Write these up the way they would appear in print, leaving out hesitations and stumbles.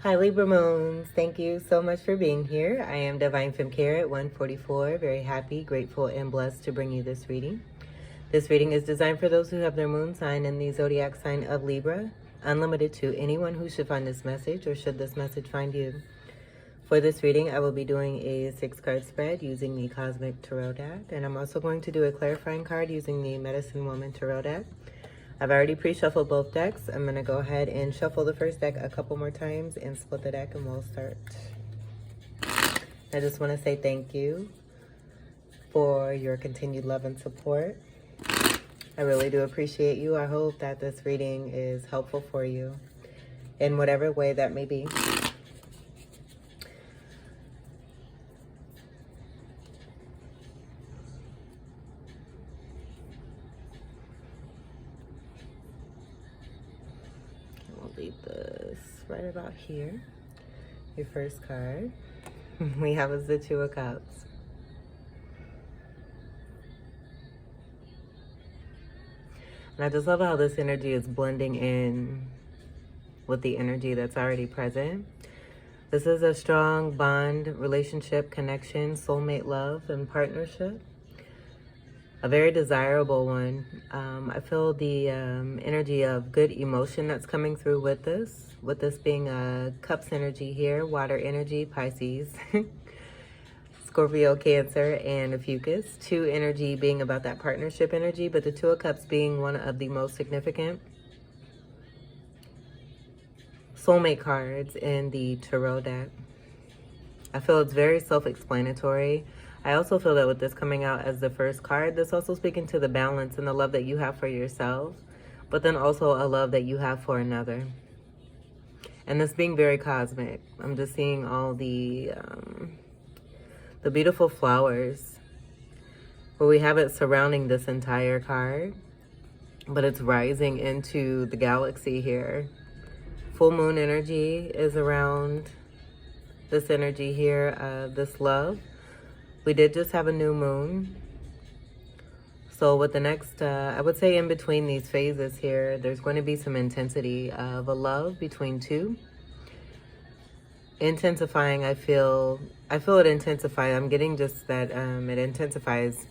Hi Libra Moons, thank you so much for being here. I am Divine Femme Care at 144, very happy, grateful, and blessed to bring you this reading. This reading is designed for those who have their moon sign in the zodiac sign of Libra, unlimited to anyone who should find this message or should this message find you. For this reading, I will be doing a 6-card spread using the Cosmic Tarot deck, and I'm also going to do a clarifying card using the Medicine Woman Tarot deck. I've already pre-shuffled both decks. I'm going to go ahead and shuffle the first deck a couple more times and split the deck and we'll start. I just want to say thank you for your continued love and support. I really do appreciate you. I hope that this reading is helpful for you in whatever way that may be. Leave this right about here. Your first card we have is the Two of Cups. And I just love how this energy is blending in with the energy that's already present. This is a strong bond, relationship, connection, soulmate love, and partnership. A very desirable one. I feel the energy of good emotion that's coming through with this being a Cups energy here, water energy, Pisces, Scorpio, Cancer, and a Fucus. 2 energy being about that partnership energy, but the Two of Cups being one of the most significant soulmate cards in the Tarot deck. I feel it's very self-explanatory. I also feel that with this coming out as the first card, this also speaking to the balance and the love that you have for yourself, but then also a love that you have for another. And this being very cosmic. I'm just seeing all the beautiful flowers where we have it surrounding this entire card, but it's rising into the galaxy here. Full moon energy is around this energy here, this love. We did just have a new moon. So with the next, I would say in between these phases here, there's going to be some intensity of a love between two. Intensifying, I feel it intensify. I'm getting just that it intensifies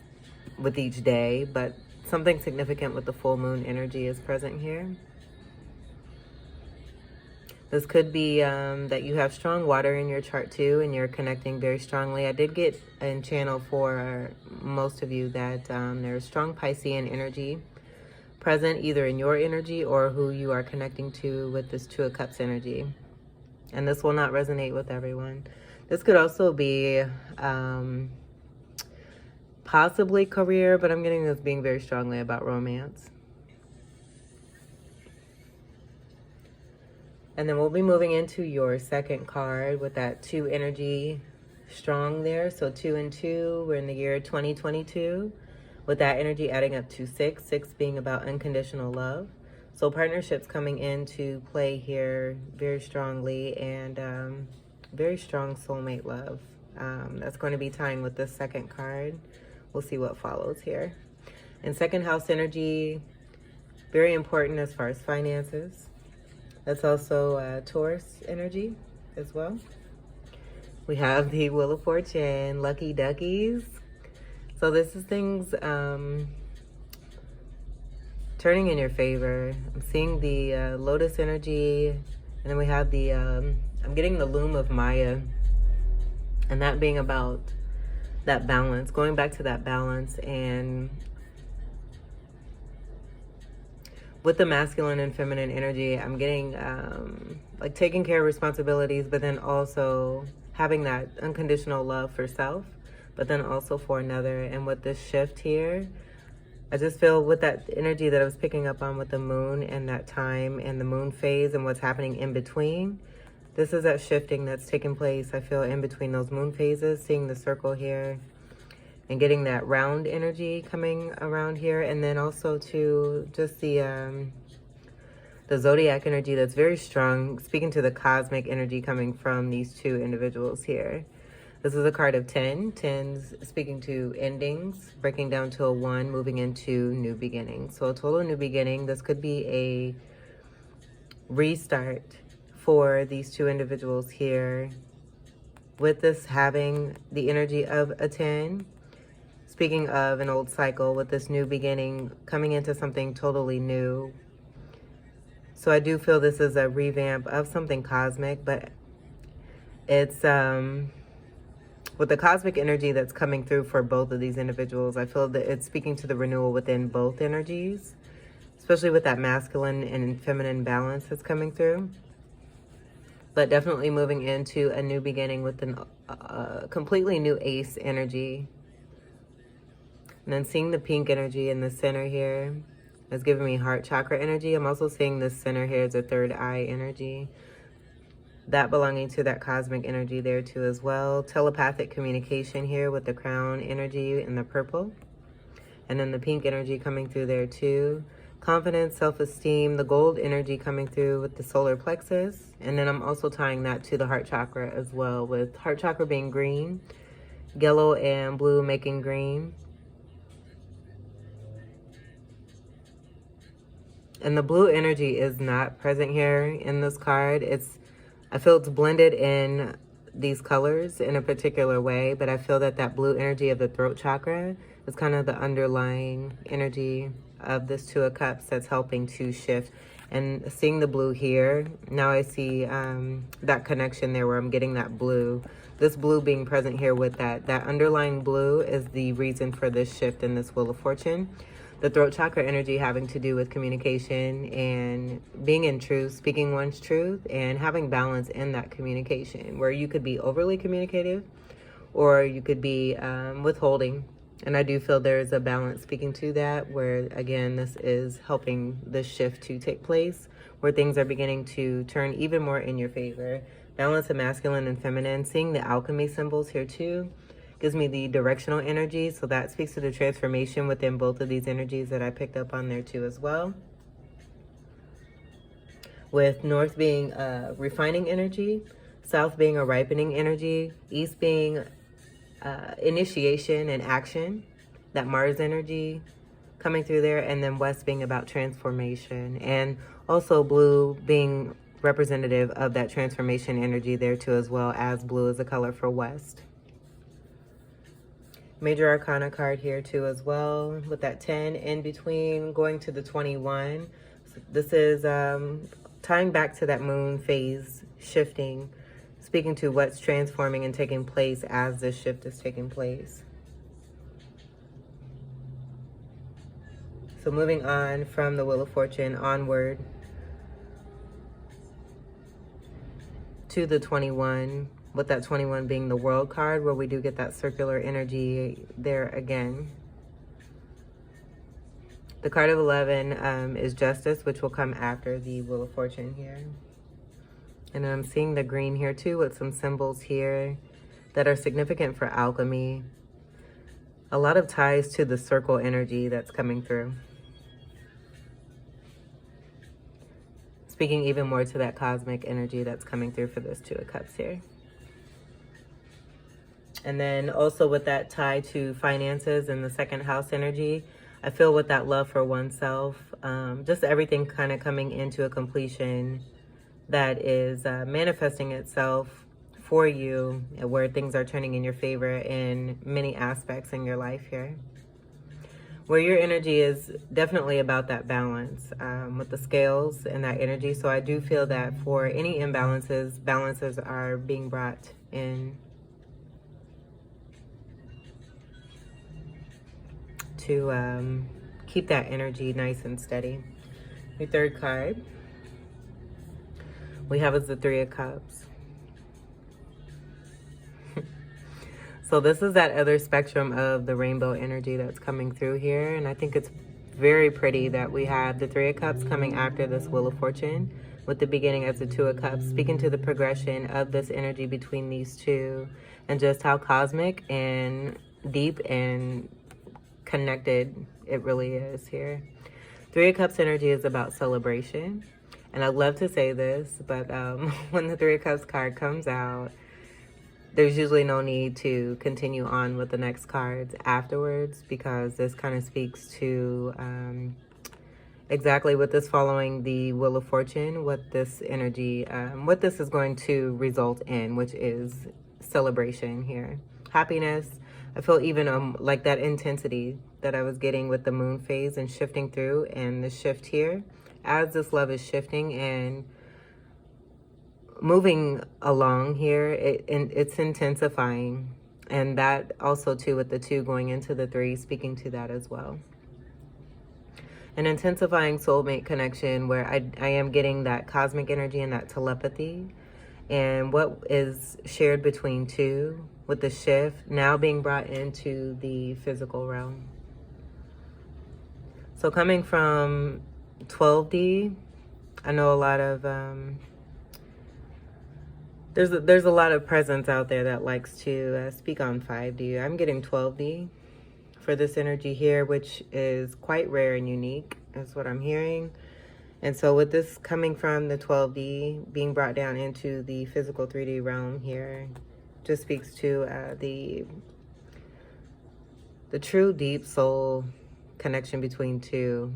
with each day, but something significant with the full moon energy is present here. This could be that you have strong water in your chart too, and you're connecting very strongly. I did get in channel for most of you that there's strong Piscean energy present either in your energy or who you are connecting to with this Two of Cups energy. And this will not resonate with everyone. This could also be possibly career, but I'm getting this being very strongly about romance. And then we'll be moving into your second card with that 2 energy strong there. So 2 and 2, we're in the year 2022. With that energy adding up to 6, 6 being about unconditional love. So partnerships coming into play here very strongly, and very strong soulmate love. That's going to be tying with this second card. We'll see what follows here. And second house energy, very important as far as finances. That's also Taurus energy as well. We have the Wheel of Fortune, lucky duckies. So this is things turning in your favor. I'm seeing the Lotus energy, and then we have the, I'm getting the Loom of Maya, and that being about that balance, going back to that balance. And with the masculine and feminine energy, I'm getting like taking care of responsibilities, but then also having that unconditional love for self, but then also for another. And with this shift here, I just feel with that energy that I was picking up on with the moon and that time and the moon phase and what's happening in between, this is that shifting that's taking place, I feel, in between those moon phases, seeing the circle here and getting that round energy coming around here. And then also to just the zodiac energy that's very strong, speaking to the cosmic energy coming from these two individuals here. This is a card of 10. 10s speaking to endings, breaking down to a 1, moving into new beginning. So a total new beginning. This could be a restart for these two individuals here. With this having the energy of a 10, speaking of an old cycle, with this new beginning coming into something totally new. So I do feel this is a revamp of something cosmic, but it's with the cosmic energy that's coming through for both of these individuals, I feel that it's speaking to the renewal within both energies, especially with that masculine and feminine balance that's coming through. But definitely moving into a new beginning with a completely new ace energy. And then seeing the pink energy in the center here is giving me heart chakra energy. I'm also seeing this center here as a third eye energy. That belonging to that cosmic energy there too as well. Telepathic communication here with the crown energy in the purple. And then the pink energy coming through there too. Confidence, self-esteem, the gold energy coming through with the solar plexus. And then I'm also tying that to the heart chakra as well, with heart chakra being green, yellow and blue making green. And the blue energy is not present here in this card. I feel it's blended in these colors in a particular way, but I feel that that blue energy of the throat chakra is kind of the underlying energy of this Two of Cups that's helping to shift. And seeing the blue here, now I see that connection there where I'm getting that blue. This blue being present here with that underlying blue is the reason for this shift in this Wheel of Fortune. The throat chakra energy having to do with communication and being in truth, speaking one's truth, and having balance in that communication, where you could be overly communicative or you could be withholding. And I do feel there is a balance speaking to that, where, again, this is helping this shift to take place, where things are beginning to turn even more in your favor. Balance of masculine and feminine. Seeing the alchemy symbols here, too, gives me the directional energy. So that speaks to the transformation within both of these energies that I picked up on there, too, as well. With north being a refining energy, south being a ripening energy, east being initiation and action, that Mars energy coming through there, and then west being about transformation, and also blue being representative of that transformation energy there too, as well, as blue is a color for west. Major Arcana card here too as well, with that 10 in between going to the 21. So this is tying back to that moon phase shifting, speaking to what's transforming and taking place as this shift is taking place. So moving on from the Wheel of Fortune onward to the 21, with that 21 being the World card, where we do get that circular energy there again. The card of 11 is Justice, which will come after the Wheel of Fortune here. And I'm seeing the green here too, with some symbols here that are significant for alchemy. A lot of ties to the circle energy that's coming through. Speaking even more to that cosmic energy that's coming through for this Two of Cups here. And then also with that tie to finances and the second house energy, I feel with that love for oneself, just everything kind of coming into a completion that is manifesting itself for you, where things are turning in your favor in many aspects in your life here. Where your energy is definitely about that balance with the scales and that energy. So I do feel that for any imbalances, balances are being brought in to keep that energy nice and steady. Your third card we have is the Three of Cups. So this is that other spectrum of the rainbow energy that's coming through here. And I think it's very pretty that we have the Three of Cups coming after this Wheel of Fortune, with the beginning as the Two of Cups, speaking to the progression of this energy between these two and just how cosmic and deep and connected it really is here. Three of Cups energy is about celebration. And I'd love to say this, but when the Three of Cups card comes out, there's usually no need to continue on with the next cards afterwards, because this kind of speaks to exactly with this following the Wheel of Fortune, what this energy, what this is going to result in, which is celebration here. Happiness. I feel even like that intensity that I was getting with the moon phase and shifting through, and the shift here. As this love is shifting and moving along here, it's intensifying. And that also too with the 2 going into the 3, speaking to that as well. An intensifying soulmate connection where I am getting that cosmic energy and that telepathy. And what is shared between 2 with the shift now being brought into the physical realm. So coming from 12D, I know a lot of, there's a lot of presence out there that likes to speak on 5D. I'm getting 12D for this energy here, which is quite rare and unique, is what I'm hearing. And so with this coming from the 12D being brought down into the physical 3D realm here, just speaks to the true deep soul connection between 2,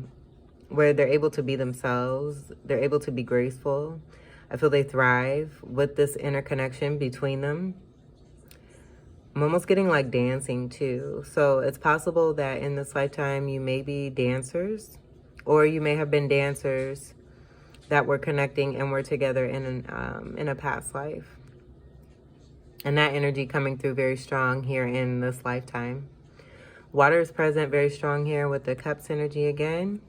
where they're able to be themselves, they're able to be graceful. I feel they thrive with this interconnection between them. I'm almost getting like dancing too. So it's possible that in this lifetime you may be dancers, or you may have been dancers that were connecting and were together in a past life. And that energy coming through very strong here in this lifetime. Water is present very strong here with the Cups energy again.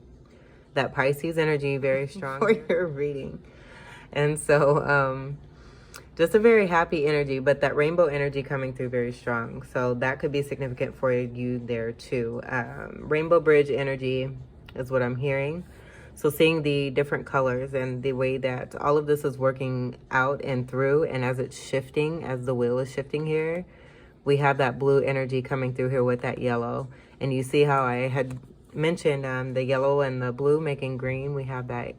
That Pisces energy very strong for your reading. And so just a very happy energy, but that rainbow energy coming through very strong. So that could be significant for you there too. Rainbow bridge energy is what I'm hearing. So seeing the different colors and the way that all of this is working out and through, and as it's shifting, as the wheel is shifting here, we have that blue energy coming through here with that yellow. And you see how I had mentioned the yellow and the blue making green. We have that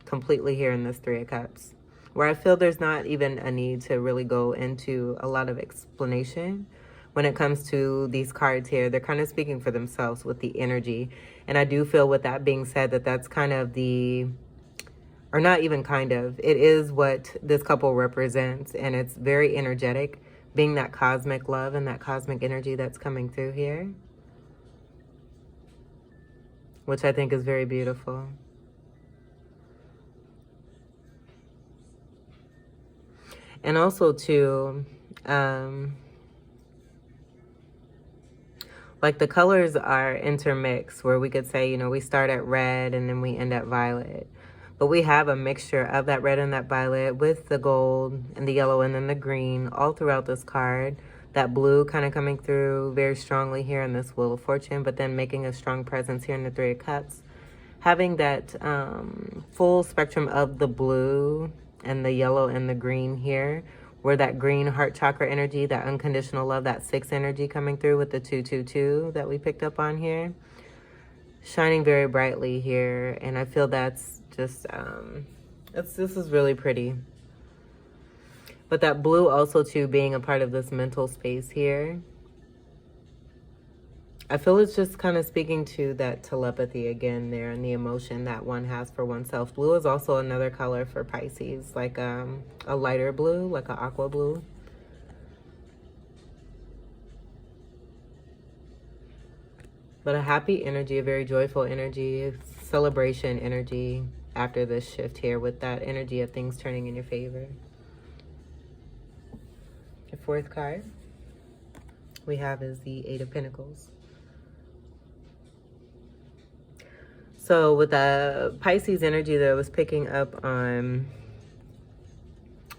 completely here in this 3 of Cups, where I feel there's not even a need to really go into a lot of explanation when it comes to these cards here. They're kind of speaking for themselves with the energy. And I do feel, with that being said, that that's kind of the, or not even kind of, it is what this couple represents. And it's very energetic, being that cosmic love and that cosmic energy that's coming through here, which I think is very beautiful. And also too, like the colors are intermixed, where we could say, you know, we start at red and then we end at violet. But we have a mixture of that red and that violet with the gold and the yellow and then the green all throughout this card. That blue kind of coming through very strongly here in this Wheel of Fortune, but then making a strong presence here in the 3 of Cups. Having that full spectrum of the blue and the yellow and the green here, where that green heart chakra energy, that unconditional love, that 6 energy coming through with the 222 that we picked up on here, shining very brightly here. And I feel that's just, this is really pretty. But that blue also too being a part of this mental space here. I feel it's just kind of speaking to that telepathy again there, and the emotion that one has for oneself. Blue is also another color for Pisces, like a lighter blue, like an aqua blue. But a happy energy, a very joyful energy, celebration energy after this shift here, with that energy of things turning in your favor. The 4th card we have is the 8 of Pentacles. So with the Pisces energy that I was picking up on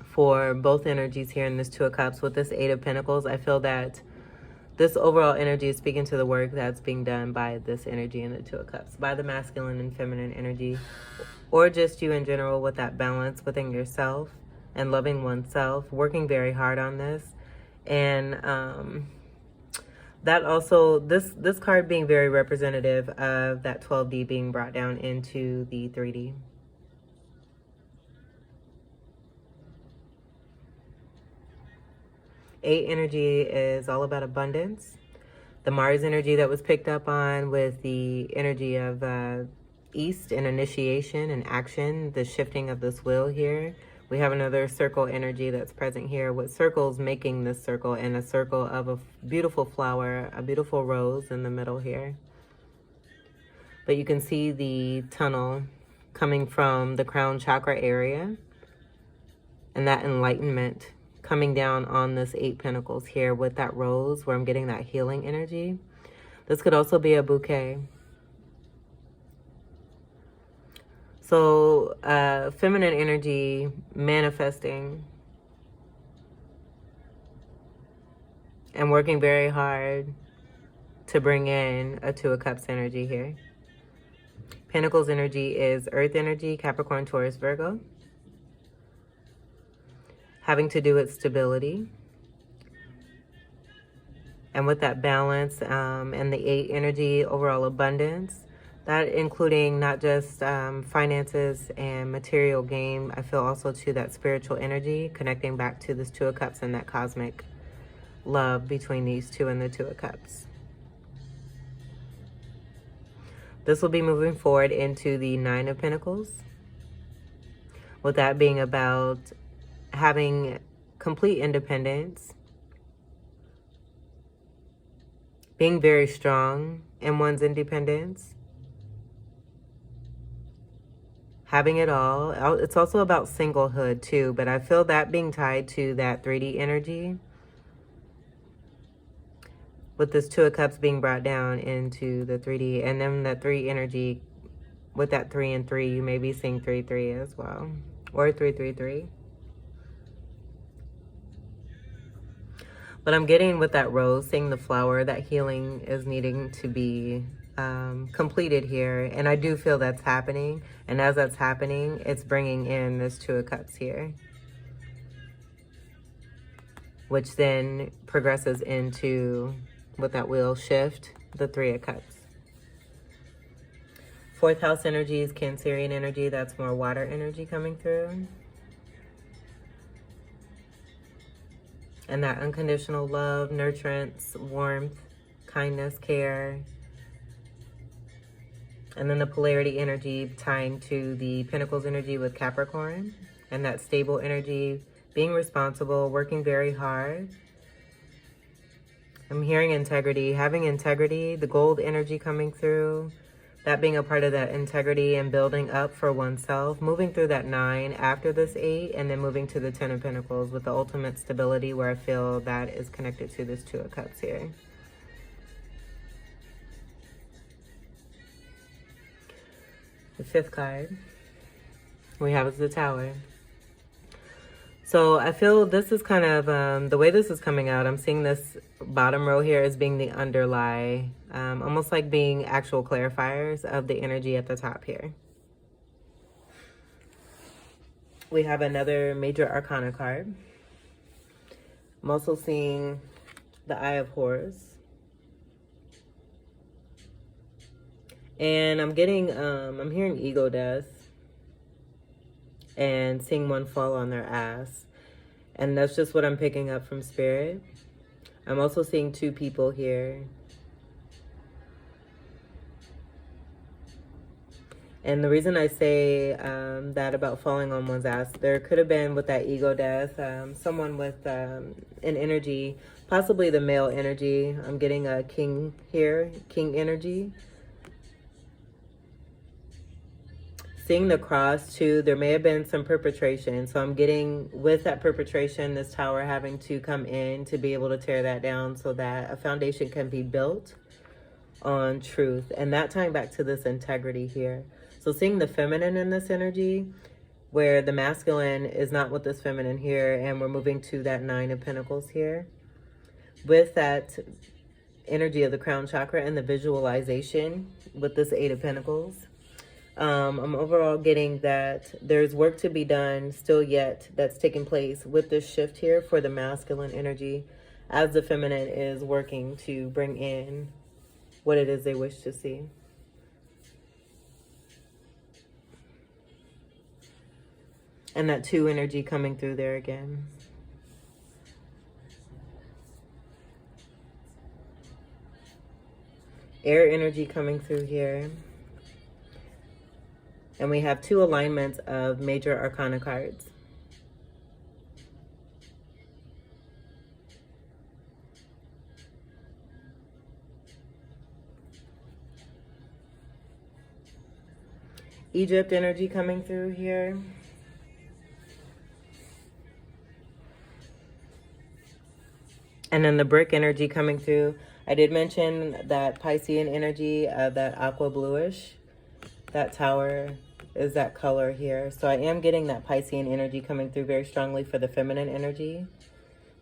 for both energies here in this 2 of Cups, with this 8 of Pentacles, I feel that this overall energy is speaking to the work that's being done by this energy in the 2 of Cups, by the masculine and feminine energy, or just you in general, with that balance within yourself and loving oneself, working very hard on this. And that also, this card being very representative of that 12D being brought down into the 3D. Eight energy is all about abundance. The Mars energy that was picked up on with the energy of east and initiation and action, the shifting of this wheel here. We have another circle energy that's present here with circles making this circle, and a circle of a beautiful flower, a beautiful rose in the middle here. But you can see the tunnel coming from the crown chakra area, and that enlightenment coming down on this 8 pentacles here with that rose, where I'm getting that healing energy. This could also be a bouquet. So feminine energy manifesting and working very hard to bring in a 2 of Cups energy here. Pentacles energy is earth energy, Capricorn, Taurus, Virgo. Having to do with stability. And with that balance and the 8 energy, overall abundance. That including not just finances and material gain. I feel also to that spiritual energy, connecting back to this 2 of Cups and that cosmic love between these two and the 2 of Cups. This will be moving forward into the 9 of Pentacles. With that being about having complete independence. Being very strong in one's independence. Having it all. It's also about singlehood too, but I feel that being tied to that 3D energy. With this 2 of Cups being brought down into the 3D, and then that 3 energy with that 3 and 3, you may be seeing 3-3 as well, or 3-3-3. But I'm getting with that rose, seeing the flower, that healing is needing to be completed here. And I do feel that's happening. And as that's happening, it's bringing in this 2 of Cups here, which then progresses into, with that wheel shift, the 3 of Cups. 4th house energy is Cancerian energy. That's more water energy coming through. And that unconditional love, nurturance, warmth, kindness, care. And then the polarity energy tying to the Pentacles energy with Capricorn. And that stable energy, being responsible, working very hard. I'm hearing integrity, having integrity, the gold energy coming through. That being a part of that integrity and building up for oneself. Moving through that 9 after this 8, and then moving to the 10 of Pentacles with the ultimate stability, where I feel that is connected to this 2 of Cups here. The 5th card we have is the Tower. So I feel this is kind of, the way this is coming out, I'm seeing this bottom row here as being the underlie, almost like being actual clarifiers of the energy at the top here. We have another major arcana card. I'm also seeing the Eye of Horus. And I'm getting, I'm hearing ego death. And seeing one fall on their ass. And that's just what I'm picking up from Spirit. I'm also seeing 2 people here. And the reason I say that about falling on one's ass, there could have been with that ego death, someone with an energy, possibly the male energy. I'm getting a king here, king energy. Seeing the cross too, there may have been some perpetration. So I'm getting with that perpetration, this Tower having to come in to be able to tear that down so that a foundation can be built on truth. And that tying back to this integrity here. So seeing the feminine in this energy, where the masculine is not with this feminine here, and we're moving to that 9 of Pentacles here. With that energy of the crown chakra and the visualization with this 8 of Pentacles. I'm overall getting that there's work to be done still yet that's taking place with this shift here for the masculine energy, as the feminine is working to bring in what it is they wish to see. And that 2 energy coming through there again. Air energy coming through here. And we have 2 alignments of major arcana cards. Egypt energy coming through here. And then the brick energy coming through. I did mention that Piscean energy, that aqua bluish. That tower is that color here. So I am getting that Piscean energy coming through very strongly for the feminine energy.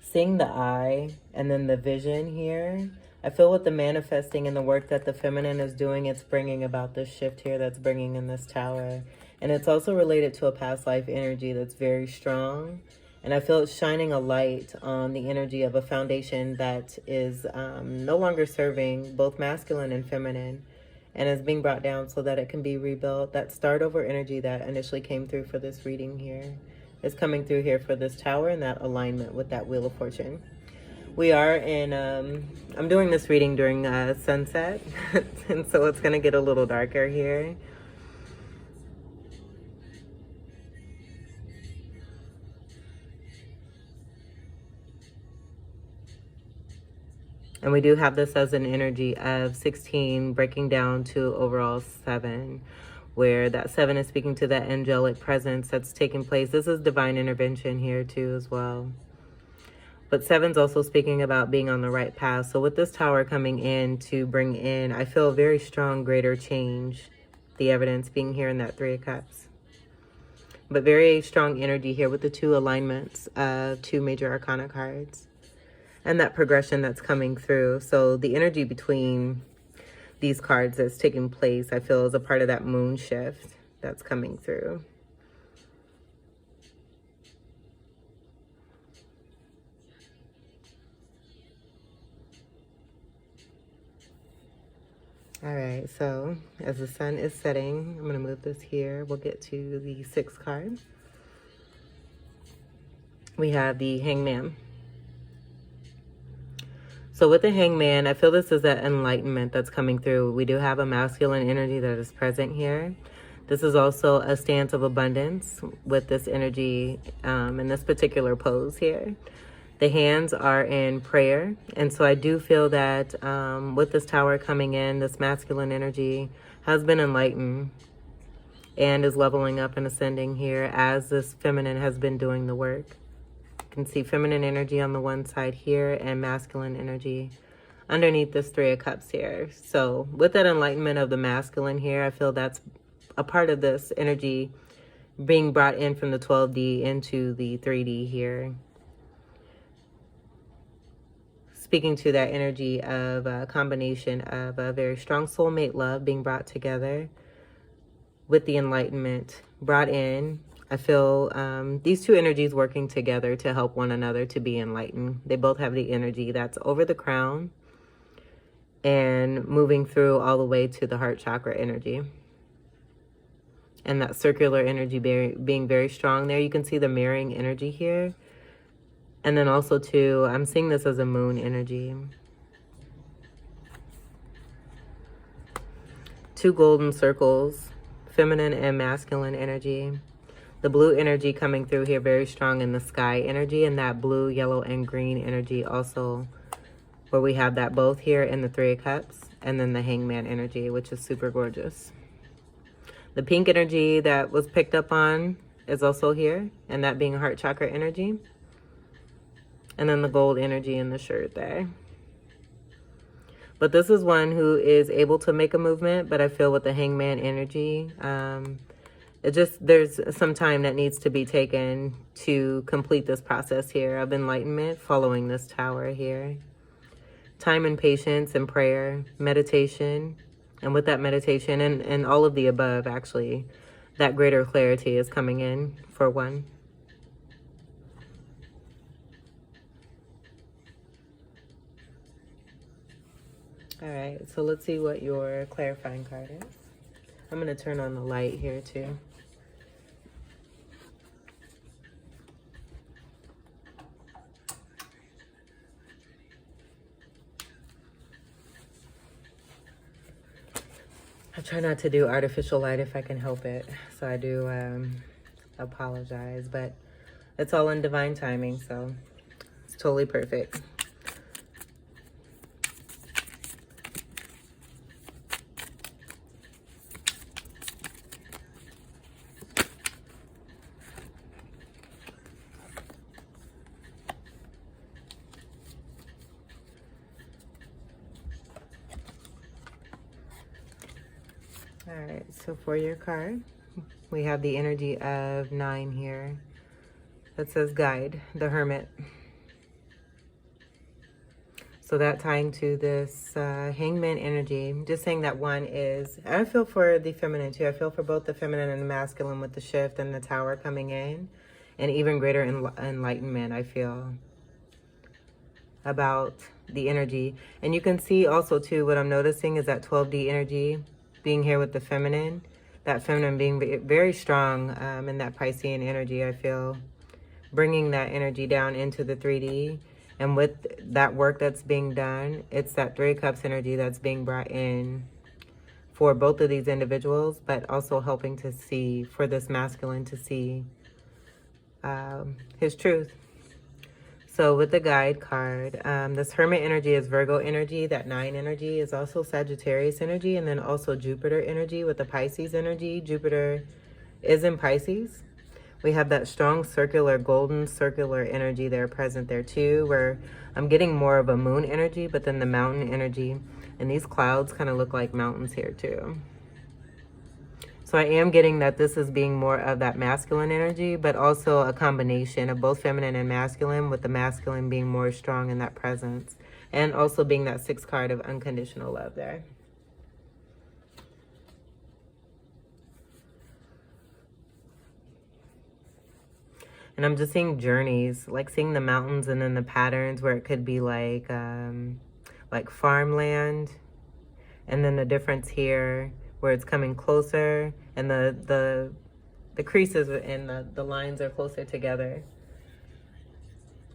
Seeing the eye and then the vision here. I feel with the manifesting and the work that the feminine is doing, it's bringing about this shift here that's bringing in this tower. And it's also related to a past life energy that's very strong. And I feel it's shining a light on the energy of a foundation that is no longer serving both masculine and feminine, and is being brought down so that it can be rebuilt. That start over energy that initially came through for this reading here is coming through here for this tower, and that alignment with that Wheel of Fortune. We are in, I'm doing this reading during sunset, and so it's going to get a little darker here. And we do have this as an energy of 16 breaking down to overall 7, where that 7 is speaking to that angelic presence that's taking place. This is divine intervention here too as well. But 7's also speaking about being on the right path. So with this tower coming in to bring in, I feel a very strong greater change. The evidence being here in that 3 of Cups. But very strong energy here with the 2 alignments of 2 major arcana cards. And that progression that's coming through. So the energy between these cards that's taking place, I feel, is a part of that moon shift that's coming through. All right, so as the sun is setting, I'm going to move this here. We'll get to the 6th card. We have the Hangman. So with the Hangman, I feel this is that enlightenment that's coming through. We do have a masculine energy that is present here. This is also a stance of abundance with this energy in this particular pose here. The hands are in prayer. And so I do feel that with this tower coming in, this masculine energy has been enlightened and is leveling up and ascending here as this feminine has been doing the work. Can see feminine energy on the one side here and masculine energy underneath this 3 of Cups here. So with that enlightenment of the masculine here, I feel that's a part of this energy being brought in from the 12D into the 3D here. Speaking to that energy of a combination of a very strong soulmate love being brought together with the enlightenment brought in. I feel these 2 energies working together to help one another to be enlightened. They both have the energy that's over the crown and moving through all the way to the heart chakra energy. And that circular energy being very strong there. You can see the mirroring energy here. And then also too, I'm seeing this as a moon energy. 2 golden circles, feminine and masculine energy. The blue energy coming through here very strong in the sky energy, and that blue, yellow, and green energy also, where we have that both here in the 3 of Cups, and then the Hangman energy, which is super gorgeous. The pink energy that was picked up on is also here, and that being heart chakra energy. And then the gold energy in the shirt there. But this is one who is able to make a movement, but I feel with the Hangman energy, there's some time that needs to be taken to complete this process here of enlightenment following this tower here. Time and patience and prayer, meditation, and with that meditation and all of the above, actually, that greater clarity is coming in for one. All right, so let's see what your clarifying card is. I'm going to turn on the light here too. I try not to do artificial light if I can help it. So I do apologize, but it's all in divine timing, so it's totally perfect. All right, so for your card, we have the energy of 9 here. That says guide, the Hermit. So that tying to this hangman energy, just saying that one is, I feel for the feminine too. I feel for both the feminine and the masculine with the shift and the tower coming in. And even greater enlightenment, I feel, about the energy. And you can see also too, what I'm noticing is that 12D energy being here with the feminine. That feminine being very strong in that Piscean energy, I feel. Bringing that energy down into the 3D. And with that work that's being done, it's that 3 of Cups energy that's being brought in for both of these individuals, but also helping to see, for this masculine to see his truth. So with the guide card, this Hermit energy is Virgo energy. That 9 energy is also Sagittarius energy, and then also Jupiter energy with the Pisces energy. Jupiter is in Pisces. We have that strong circular, golden circular energy there present there too, where I'm getting more of a moon energy, but then the mountain energy. And these clouds kind of look like mountains here too. So I am getting that this is being more of that masculine energy, but also a combination of both feminine and masculine, with the masculine being more strong in that presence. And also being that 6 card of unconditional love there. And I'm just seeing journeys, like seeing the mountains and then the patterns where it could be like farmland. And then the difference here where it's coming closer and the creases and the lines are closer together.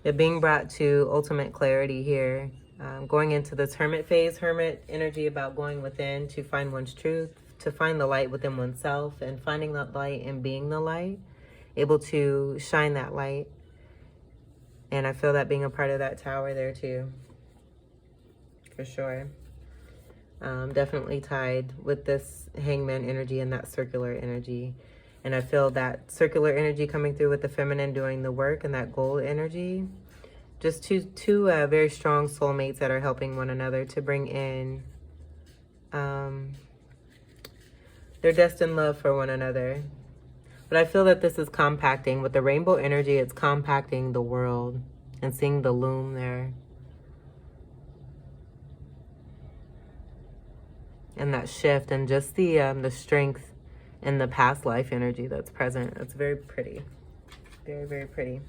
It being brought to ultimate clarity here. Going into this Hermit phase, Hermit energy about going within to find one's truth, to find the light within oneself, and finding that light and being the light. Able to shine that light. And I feel that being a part of that tower there too. For sure. Definitely tied with this hangman energy and that circular energy. And I feel that circular energy coming through with the feminine doing the work, and that gold energy. Just two very strong soulmates that are helping one another to bring in their destined love for one another. But I feel that this is compacting. With the rainbow energy, it's compacting the world and seeing the loom there. And that shift and just the strength and the past life energy that's present. It's very pretty. Very, very pretty.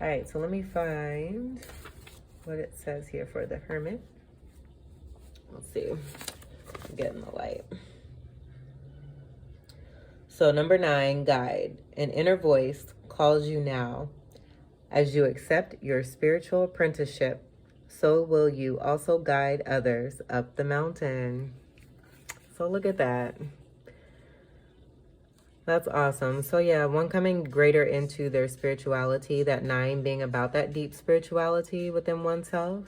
All right, so let me find what it says here for the Hermit. Let's see. I'm getting the light. So number 9, guide. An inner voice calls you now. As you accept your spiritual apprenticeship, so will you also guide others up the mountain. So look at that. That's awesome. So yeah, one coming greater into their spirituality, that 9 being about that deep spirituality within oneself.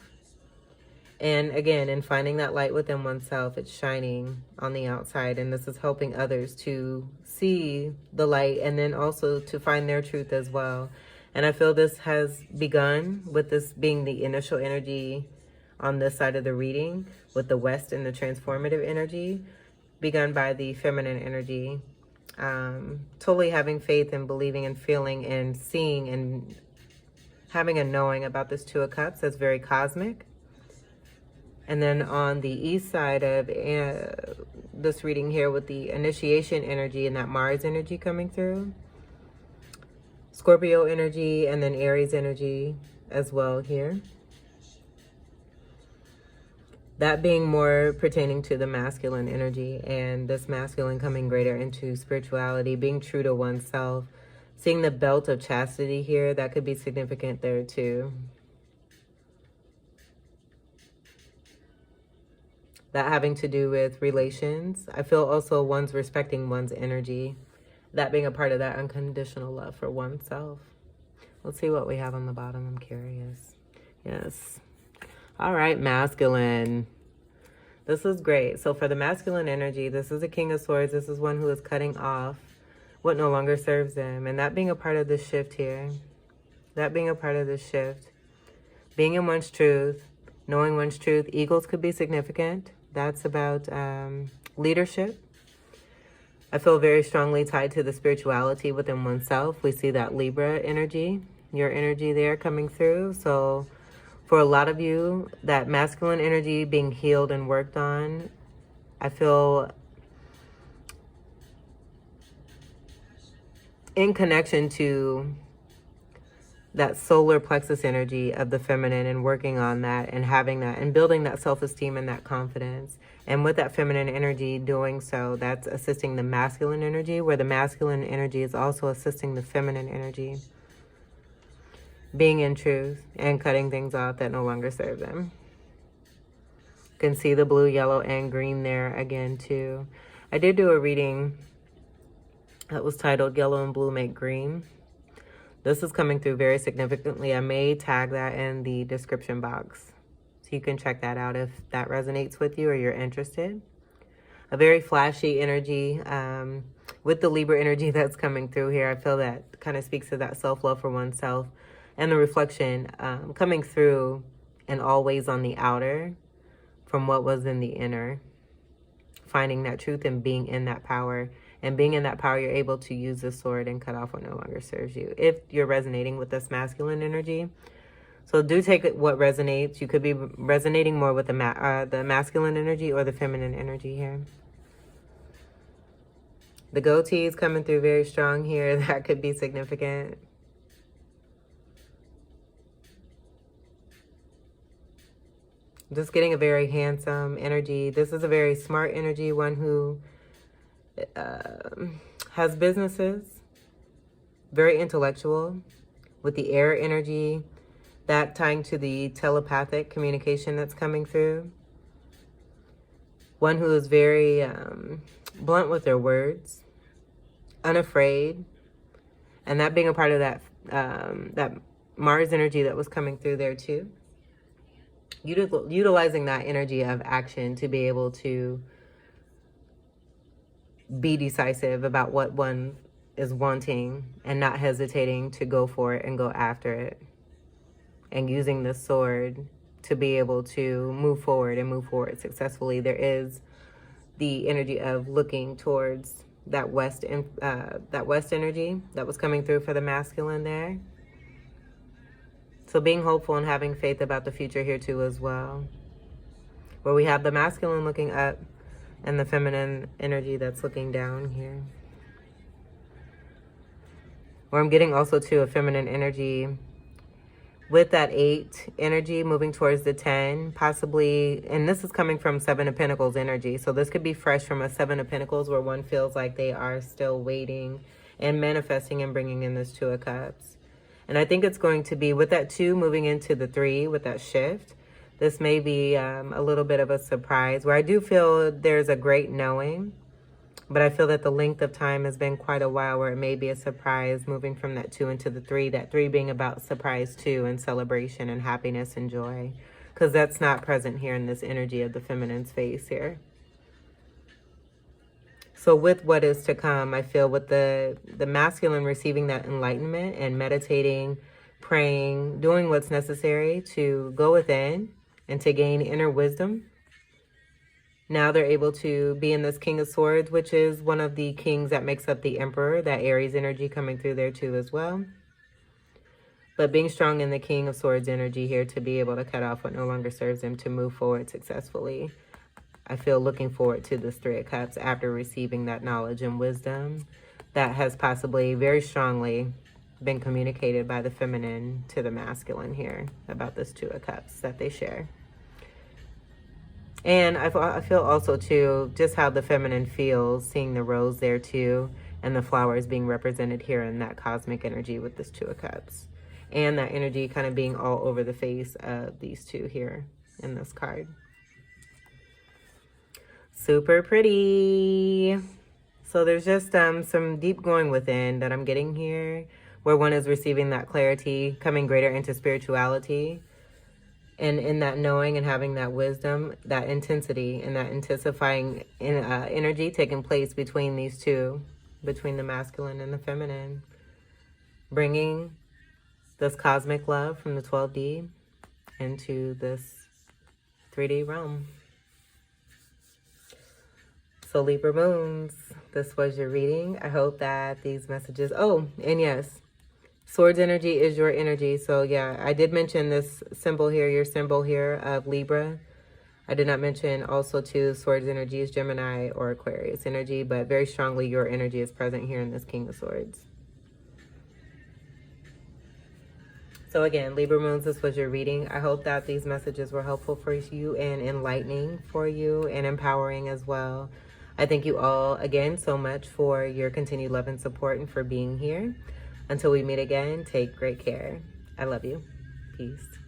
And again, in finding that light within oneself, it's shining on the outside. And this is helping others to see the light and then also to find their truth as well. And I feel this has begun with this being the initial energy on this side of the reading, with the West and the transformative energy, begun by the feminine energy. Totally having faith and believing and feeling and seeing and having a knowing about this 2 of Cups that's very cosmic. And then on the east side of this reading here, with the initiation energy and that Mars energy coming through, Scorpio energy, and then Aries energy as well here. That being more pertaining to the masculine energy, and this masculine coming greater into spirituality, being true to oneself. Seeing the belt of chastity here, that could be significant there too. that having to do with relations. I feel also one's respecting one's energy, that being a part of that unconditional love for oneself. Let's see what we have on the bottom. I'm curious. Yes. All right, masculine. This is great. So for the masculine energy, this is a King of Swords. This is one who is cutting off what no longer serves them. And that being a part of this shift here. That being a part of this shift. Being in one's truth. Knowing one's truth. Eagles could be significant. That's about leadership. I feel very strongly tied to the spirituality within oneself. We see that Libra energy, your energy there coming through. So for a lot of you, that masculine energy being healed and worked on, I feel in connection to that solar plexus energy of the feminine and working on that and having that and building that self-esteem and that confidence. And with that feminine energy doing so, that's assisting the masculine energy, where the masculine energy is also assisting the feminine energy. Being in truth and cutting things off that no longer serve them. You can see the blue, yellow, and green there again too. I did do a reading that was titled Yellow and Blue Make Green. This is coming through very significantly. I may tag that in the description box, so you can check that out if that resonates with you or you're interested. A very flashy energy with the Libra energy that's coming through here. I feel that kind of speaks to that self-love for oneself and the reflection coming through and always on the outer from what was in the inner. Finding that truth and being in that power. And being in that power, you're able to use the sword and cut off what no longer serves you. If you're resonating with this masculine energy. So do take what resonates. You could be resonating more with the masculine energy or the feminine energy here. The goatee is coming through very strong here. That could be significant. Just getting a very handsome energy. This is a very smart energy, one who has businesses, very intellectual, with the air energy, that tying to the telepathic communication that's coming through. One who is very blunt with their words, unafraid, and that being a part of that that Mars energy that was coming through there too. Utilizing that energy of action to be able to be decisive about what one is wanting and not hesitating to go for it and go after it. And using the sword to be able to move forward and move forward successfully. There is the energy of looking towards that west energy that was coming through for the masculine there. So being hopeful and having faith about the future here too as well. Where we have the masculine looking up and the feminine energy that's looking down here. Where I'm getting also to a feminine energy with that 8 energy moving towards the 10, possibly, and this is coming from 7 of Pentacles energy. So this could be fresh from a 7 of Pentacles where one feels like they are still waiting and manifesting and bringing in this 2 of Cups. And I think it's going to be with that 2 moving into the 3 with that shift. This may be a little bit of a surprise where I do feel there's a great knowing, but I feel that the length of time has been quite a while where it may be a surprise moving from that 2 into the 3, that 3 being about surprise 2 and celebration and happiness and joy, because that's not present here in this energy of the feminine's face here. So with what is to come, I feel with the masculine receiving that enlightenment and meditating, praying, doing what's necessary to go within and to gain inner wisdom. Now they're able to be in this King of Swords, which is one of the kings that makes up the Emperor, that Aries energy coming through there too as well. But being strong in the King of Swords energy here to be able to cut off what no longer serves them to move forward successfully. I feel looking forward to this 3 of Cups after receiving that knowledge and wisdom that has possibly very strongly been communicated by the feminine to the masculine here about this 2 of Cups that they share. And I feel also too just how the feminine feels seeing the rose there too, and the flowers being represented here in that cosmic energy with this 2 of Cups, and that energy kind of being all over the face of these 2 here in this card. Super pretty. So there's just some deep going within that I'm getting here, where one is receiving that clarity, coming greater into spirituality. And in that knowing and having that wisdom, that intensity and that intensifying energy taking place between these two, between the masculine and the feminine, bringing this cosmic love from the 12D into this 3D realm. So Libra moons, this was your reading. I hope that these messages, oh, and yes, Swords energy is your energy. So yeah, I did mention this symbol here, your symbol here of Libra. I did not mention also too, Swords energy is Gemini or Aquarius energy, but very strongly your energy is present here in this King of Swords. So again, Libra moons, this was your reading. I hope that these messages were helpful for you and enlightening for you and empowering as well. I thank you all again so much for your continued love and support and for being here. Until we meet again, take great care. I love you. Peace.